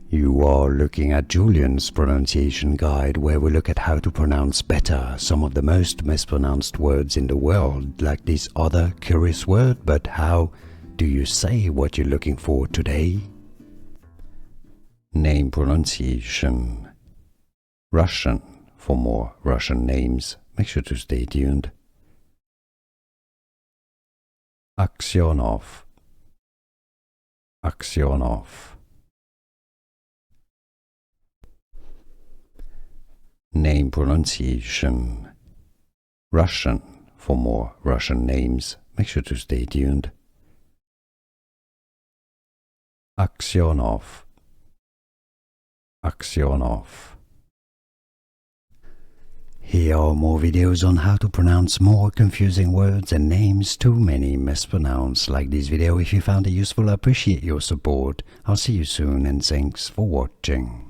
You are looking at Julian's pronunciation guide, where we look at how to pronounce better some of the most mispronounced words in the world, like this other curious word. But how do you say what you're looking for today? Name pronunciation. Russian. For more Russian names, make sure to stay tuned. Aksionov. Aksionov. Name pronunciation. Russian. For more Russian names, make sure to stay tuned. Aksionov. Aksionov. Here are more videos on how to pronounce more confusing words and names too many mispronounced. Like this video if you found it useful. I appreciate your support. I'll see you soon and thanks for watching.